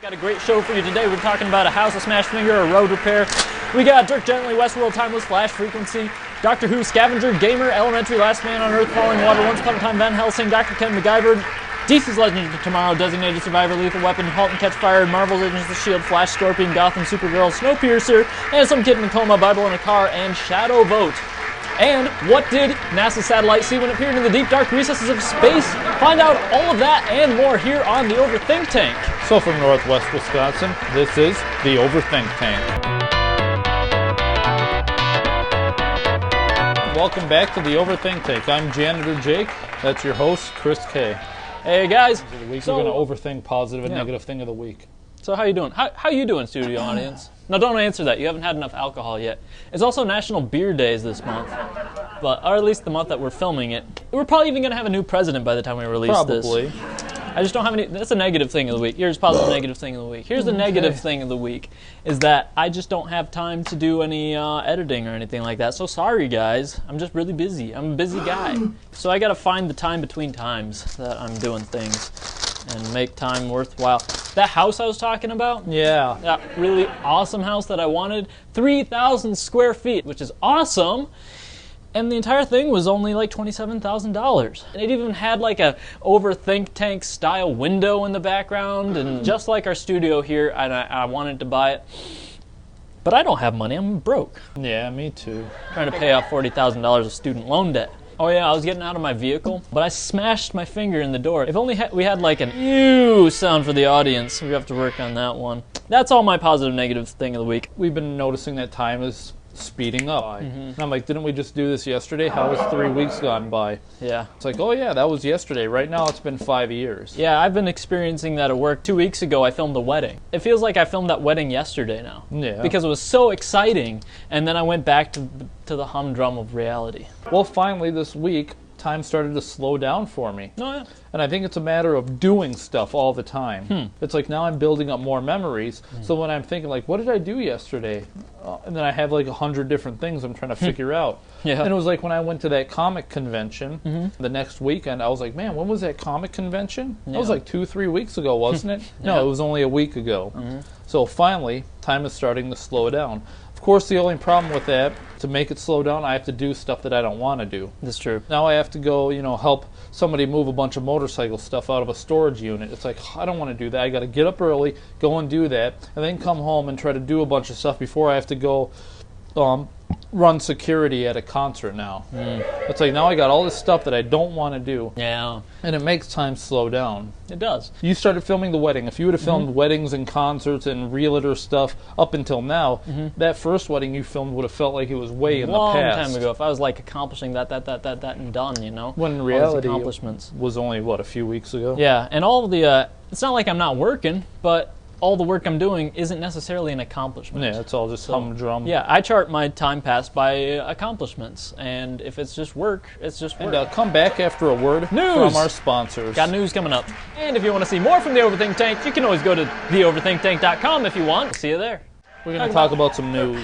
Got a great show for you today. We're talking about a house, a smashed finger, a road repair. We got Dirk Gently, Westworld, Timeless, Flash Frequency, Doctor Who, Scavenger, Gamer, Elementary, Last Man on Earth, Falling Water, Once Upon a Time, Van Helsing, Dr. Ken, MacGyver, DC's Legends of Tomorrow, Designated Survivor, Lethal Weapon, Halt and Catch Fire, Marvel's Agents of the Shield, Flash, Scorpion, Gotham, Supergirl, Snowpiercer, and Some Kid in a Coma, Bible in a Car, and Shadow Vote. And what did NASA's satellite see when it peered in the deep, dark recesses of space? Find out all of that and more here on the Overthink Tank. So from Northwest Wisconsin, this is the Overthink Tank. Welcome back to the Overthink Tank. I'm Janitor Jake. That's your host, Chris K. Hey guys. We're going to overthink positive and negative thing of the week. So how you doing? How you doing, studio audience? No, don't answer that. You haven't had enough alcohol yet. It's also National Beer Days this month, or at least the month that we're filming it. We're probably even going to have a new president by the time we release this. Probably. I just don't have any. That's a negative thing of the week. Here's positive negative thing of the week. Here's the negative thing of the week is that I just don't have time to do any editing or anything like that. So sorry, guys. I'm just really busy. I'm a busy guy. So I got to find the time between times that I'm doing things and make time worthwhile. That house I was talking about? Yeah. That really awesome house that I wanted. 3,000 square feet, which is awesome. And the entire thing was only like $27,000. It even had like a Overthink Tank style window in the background, and just like our studio here, and I wanted to buy it. But I don't have money, I'm broke. Yeah, me too. Trying to pay off $40,000 of student loan debt. Oh yeah, I was getting out of my vehicle, but I smashed my finger in the door. If only we had like an ew sound for the audience. We have to work on that one. That's all my positive negative thing of the week. We've been noticing that time is speeding up. And I'm like, didn't we just do this yesterday? How has 3 weeks gone by? Yeah. It's like, oh yeah, that was yesterday. Right now it's been 5 years. Yeah, I've been experiencing that at work. 2 weeks ago I filmed a wedding. It feels like I filmed that wedding yesterday now. Yeah. Because it was so exciting, and then I went back to the humdrum of reality. Well, finally this week, time started to slow down for me. Oh yeah. And I think it's a matter of doing stuff all the time. It's like now I'm building up more memories. So when I'm thinking like, what did I do yesterday? And then I have like 100 different things I'm trying to figure out. Yeah. And it was like when I went to that comic convention the next weekend, I was like, man, when was that comic convention? That was like 2-3 weeks ago, wasn't it? No, it was only a week ago. So finally, time is starting to slow down. Of course, the only problem with that, to make it slow down, I have to do stuff that I don't want to do. That's true. Now I have to go, help somebody move a bunch of motorcycle stuff out of a storage unit. It's like, I don't want to do that. I got to get up early, go and do that, and then come home and try to do a bunch of stuff before I have to go run security at a concert now. It's like, now I got all this stuff that I don't want to do. Yeah. And it makes time slow down. It does. You started filming the wedding. If you would have filmed weddings and concerts and realtor stuff up until now, that first wedding you filmed would have felt like it was way in the past. Long time ago. If I was like accomplishing that and done, When in reality, accomplishments was only, a few weeks ago? Yeah, and all of the, it's not like I'm not working, but all the work I'm doing isn't necessarily an accomplishment. Yeah, it's all just humdrum. Yeah, I chart my time passed by accomplishments, and if it's just work, it's just work. And come back after a word from our sponsors. Got news coming up. And if you want to see more from the Overthink Tank, you can always go to theoverthinktank.com if you want. See you there. We're going to talk about some news.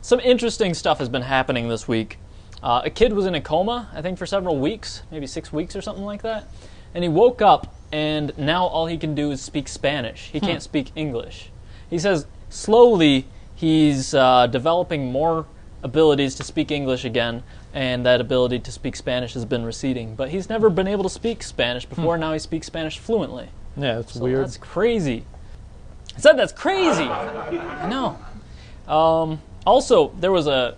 Some interesting stuff has been happening this week. A kid was in a coma, I think for several weeks, maybe 6 weeks or something like that. And he woke up, and now all he can do is speak Spanish. He can't speak English. He says slowly he's developing more abilities to speak English again, and that ability to speak Spanish has been receding. But he's never been able to speak Spanish before. Now he speaks Spanish fluently. Yeah, it's weird. That's crazy. I said that's crazy. I know. Also, there was a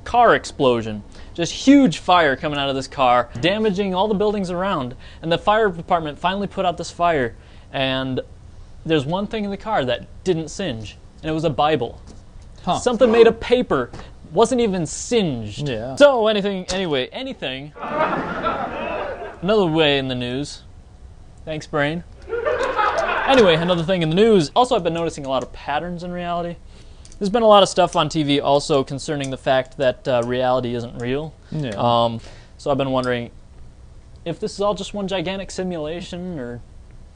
car explosion. Just huge fire coming out of this car, damaging all the buildings around. And the fire department finally put out this fire, and there's one thing in the car that didn't singe, and it was a Bible. Something made of paper, wasn't even singed. Yeah. So anything. Another way in the news. Thanks, brain. Anyway, another thing in the news. Also, I've been noticing a lot of patterns in reality. There's been a lot of stuff on TV also concerning the fact that reality isn't real. Yeah. So I've been wondering if this is all just one gigantic simulation or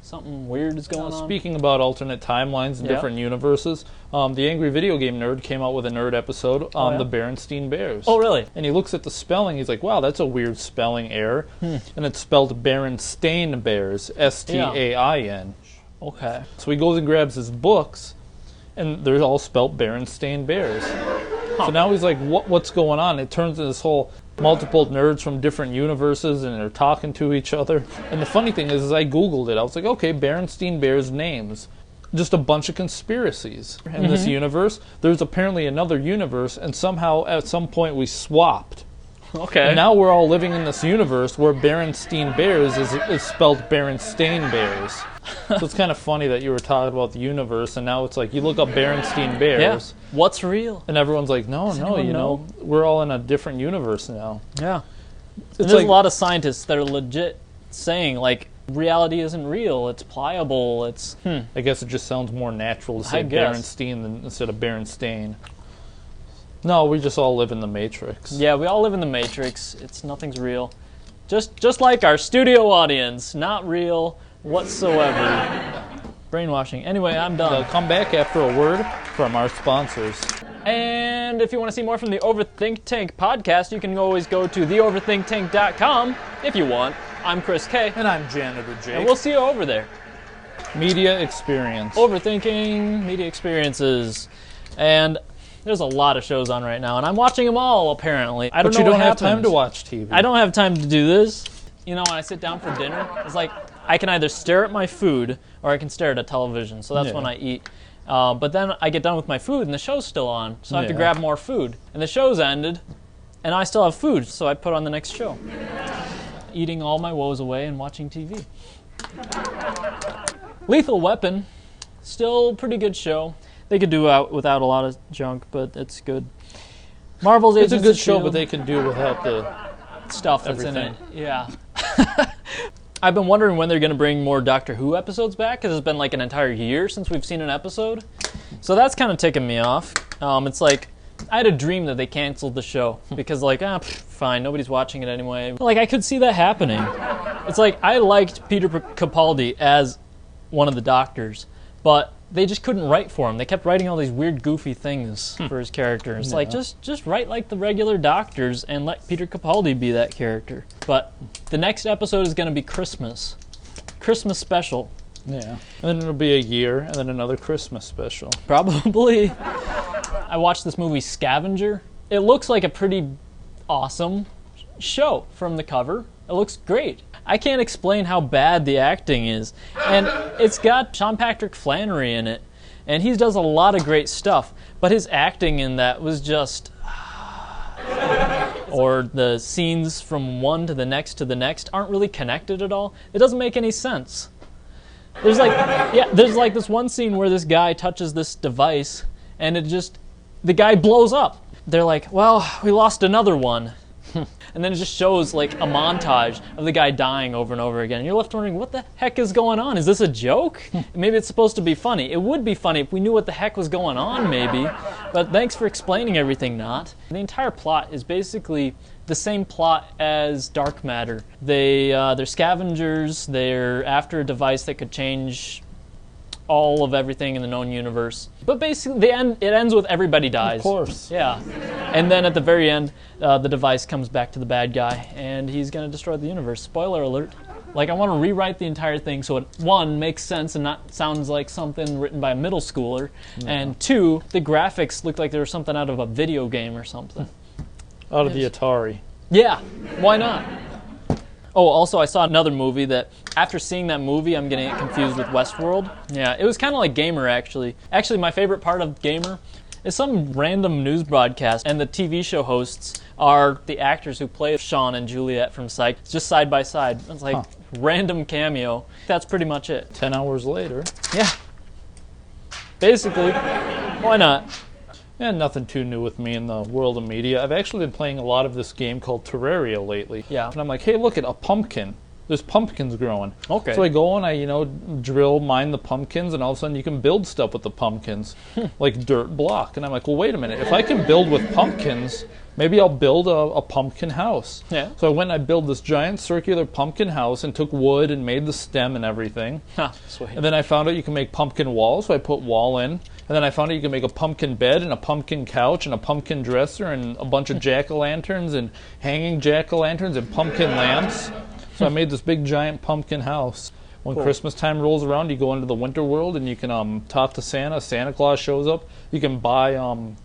something weird is going on. Speaking about alternate timelines and different universes, the Angry Video Game Nerd came out with a nerd episode on the Berenstain Bears. Oh, really? And he looks at the spelling, he's like, wow, that's a weird spelling error. And it's spelled Berenstain Bears, S-T-A-I-N. Okay. So he goes and grabs his books, and they're all spelt Berenstain Bears. So now he's like, what's going on? It turns into this whole multiple nerds from different universes, and they're talking to each other. And the funny thing is I Googled it. I was like, okay, Berenstain Bears names. Just a bunch of conspiracies in this universe. There's apparently another universe, and somehow at some point we swapped. Okay. And now we're all living in this universe where Berenstain Bears is spelled Berenstain Bears. So it's kind of funny that you were talking about the universe, and now it's like you look up Berenstain Bears. Yeah. What's real? And everyone's like, no, you know, we're all in a different universe now. Yeah. It's There's a lot of scientists that are legit saying, like, reality isn't real, it's pliable, it's... I guess it just sounds more natural to say Berenstain instead of Berenstain. No, we just all live in the Matrix. Yeah, we all live in the Matrix. Nothing's real. Just like our studio audience, not real whatsoever. Brainwashing. Anyway, I'm done. I'll come back after a word from our sponsors. And if you want to see more from the Overthink podcast, you can always go to theoverthinktank.com if you want. I'm Chris K. And I'm Janitor Jake. And we'll see you over there. Media experience. Overthinking, media experiences. And there's a lot of shows on right now, and I'm watching them all, apparently. I don't know But you don't what have time happens. to watch TV. I don't have time to do this. You know, when I sit down for dinner, it's like I can either stare at my food or I can stare at a television. So that's when I eat. But then I get done with my food and the show's still on, so I have to grab more food. And the show's ended, and I still have food, so I put on the next show. Eating all my woes away and watching TV. Lethal Weapon, still a pretty good show. They could do without a lot of junk, but it's good. Marvel's Agents It's a good of show, S.H.I.E.L.D. but they can do without the stuff that's in it. everything. Yeah. I've been wondering when they're going to bring more Doctor Who episodes back, because it's been like an entire year since we've seen an episode. So that's kind of ticking me off. It's like, I had a dream that they canceled the show, because like, fine, nobody's watching it anyway. Like, I could see that happening. It's like, I liked Peter Capaldi as one of the doctors, but they just couldn't write for him. They kept writing all these weird, goofy things for his character. It's like, just write like the regular doctors and let Peter Capaldi be that character. But the next episode is going to be Christmas. Christmas special. Yeah. And then it'll be a year, and then another Christmas special. Probably. I watched this movie, Scavenger. It looks like a pretty awesome show from the cover. It looks great. I can't explain how bad the acting is. And it's got Sean Patrick Flannery in it. And he does a lot of great stuff. But his acting in that was just... or the scenes from one to the next aren't really connected at all. It doesn't make any sense. There's like this one scene where this guy touches this device and the guy blows up. They're like, well, we lost another one. And then it just shows like a montage of the guy dying over and over again. And you're left wondering, what the heck is going on? Is this a joke? Maybe it's supposed to be funny. It would be funny if we knew what the heck was going on, maybe. But thanks for explaining everything, not. The entire plot is basically the same plot as Dark Matter. They're scavengers. They're after a device that could change all of everything in the known universe. But basically, it ends with everybody dies. Of course. Yeah. And then at the very end, the device comes back to the bad guy, and he's going to destroy the universe. Spoiler alert. Like, I want to rewrite the entire thing so it, one, makes sense and not sounds like something written by a middle schooler, and two, the graphics look like they were something out of a video game or something. Out of the Atari. Yeah, why not? Oh, also, I saw another movie that, after seeing that movie, I'm getting it confused with Westworld. Yeah, it was kind of like Gamer, actually. Actually, my favorite part of Gamer is some random news broadcast, and the TV show hosts are the actors who play Sean and Juliet from Psych. It's just side by side. It's like random cameo. That's pretty much it. 10 hours later. Yeah. Basically, why not? And nothing too new with me in the world of media. I've actually been playing a lot of this game called Terraria lately. Yeah. And I'm like, hey, look at a pumpkin. There's pumpkins growing. Okay. So I go and I, drill, mine the pumpkins, and all of a sudden you can build stuff with the pumpkins, like dirt block. And I'm like, well, wait a minute. If I can build with pumpkins, maybe I'll build a pumpkin house. Yeah. So I went and I built this giant circular pumpkin house and took wood and made the stem and everything. Sweet. And then I found out you can make pumpkin walls, so I put wall in. And then I found out you can make a pumpkin bed and a pumpkin couch and a pumpkin dresser and a bunch of jack-o'-lanterns and hanging jack-o'-lanterns and pumpkin lamps. So I made this big giant pumpkin house. When Cool. Christmas time rolls around, you go into the winter world and you can talk to Santa. Santa Claus shows up. You can buy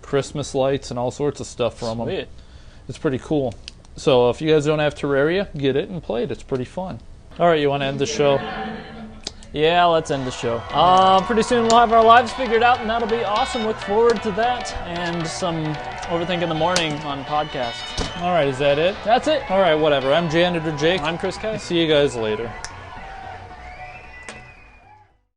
Christmas lights and all sorts of stuff from them. Sweet. It's pretty cool. So if you guys don't have Terraria, get it and play it. It's pretty fun. All right, you want to end the show? Yeah, let's end the show. Pretty soon we'll have our lives figured out, and that'll be awesome. Look forward to that and some Overthink in the Morning on podcast. All right, is that it? That's it. All right, whatever. I'm Janitor Jake. I'm Chris K. See you guys later.